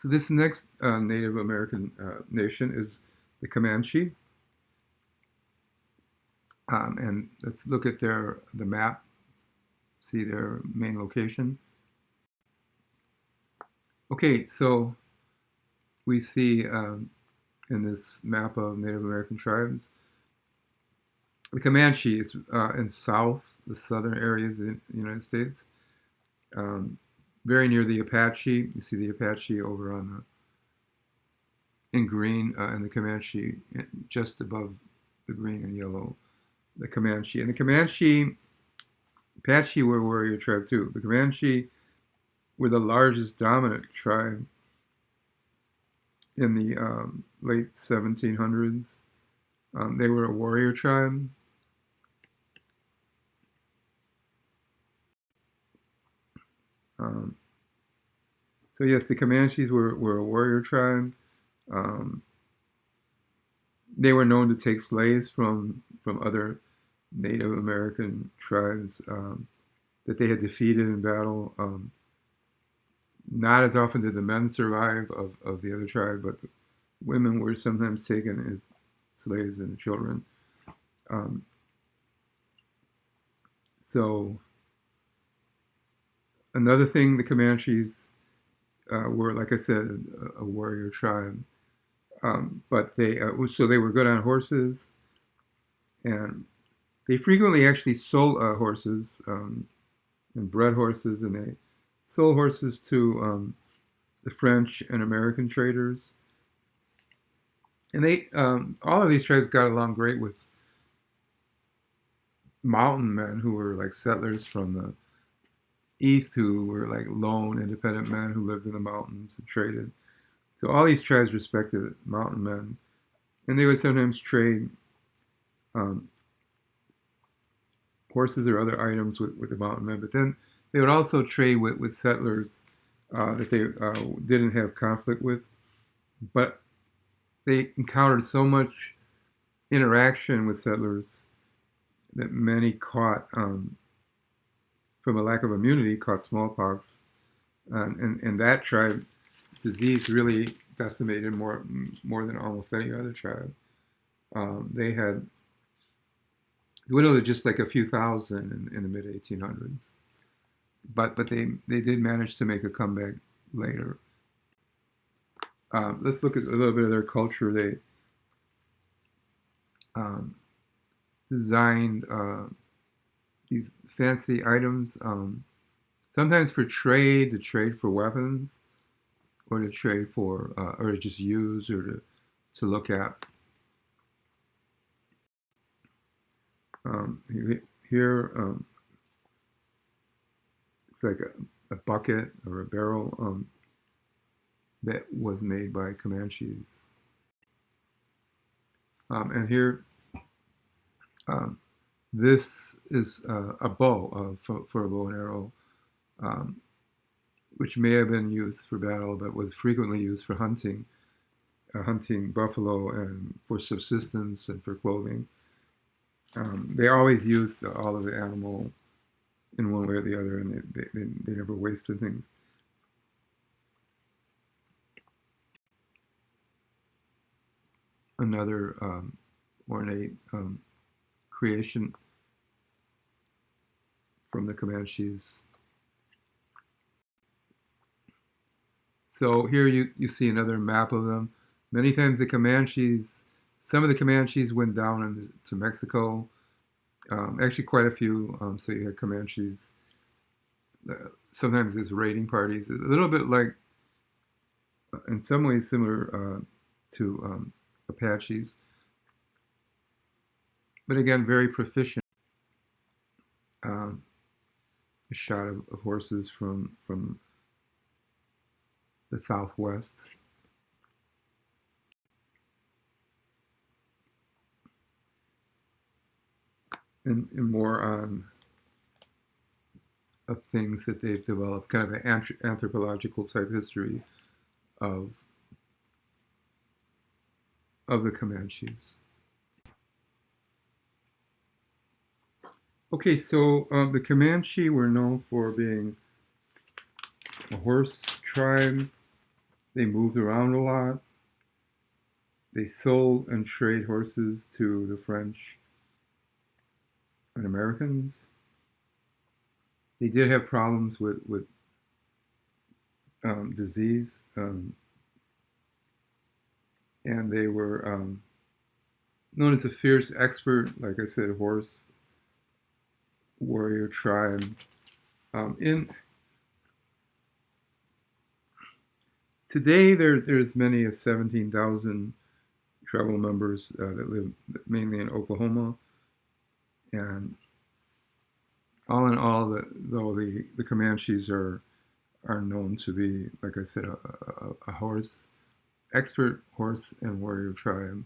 So this next Native American nation is the Comanche. And let's look at the map, see their main location. Okay, so we see in this map of Native American tribes, the Comanche is in the southern areas of the United States, very near the Apache. You see the Apache over on in green, and the Comanche just above the green and yellow, the Comanche. And the Apache were a warrior tribe too. The Comanche were the largest dominant tribe in the late 1700s. They were a warrior tribe. So yes, the Comanches were a warrior tribe. Um, they were known to take slaves from other Native American tribes that they had defeated in battle. Not as often did the men survive of the other tribe, but the women were sometimes taken as slaves and children. Um, so another thing, the Comanches were, like I said, a warrior tribe. But they were good on horses, and they frequently actually sold horses and bred horses, and they sold horses to the French and American traders. And they all of these tribes got along great with mountain men who were like settlers from the east, who were like lone independent men who lived in the mountains and traded. So all these tribes respected mountain men, and they would sometimes trade um, horses or other items with the mountain men. But then they would also trade with settlers that they didn't have conflict with. But they encountered so much interaction with settlers that many caught, from a lack of immunity, caught smallpox. And that tribe, disease really decimated more than almost any other tribe. They had dwindled to just like a few thousand in the mid 1800s, but they did manage to make a comeback later. Let's look at a little bit of their culture. They um, designed these fancy items, sometimes for trade, to trade for weapons, or to trade for, or to just use, or to look at. Here, it's like a bucket or a barrel that was made by Comanches. And here, this is a bow for a bow and arrow, um, which may have been used for battle, but was frequently used for hunting buffalo and for subsistence and for clothing. They always used all of the animal in one way or the other, and they never wasted things. Another ornate creation from the Comanches. So here you see another map of them. Many times some of the Comanches went down to Mexico. Actually, quite a few. So you had Comanches. Sometimes there's raiding parties. It's a little bit like, in some ways, similar to Apaches, but again, very proficient. A shot of horses from the Southwest. And more on of things that they've developed, kind of an anthropological type history of the Comanches. Okay, so the Comanche were known for being a horse tribe. They moved around a lot. They sold and traded horses to the French and Americans. They did have problems with disease, and they were known as a fierce expert, like I said, horse warrior tribe. In today, there's many as 17,000 tribal members that live mainly in Oklahoma, and all in all, though the Comanches are known to be, like I said, a horse expert horse and warrior tribe.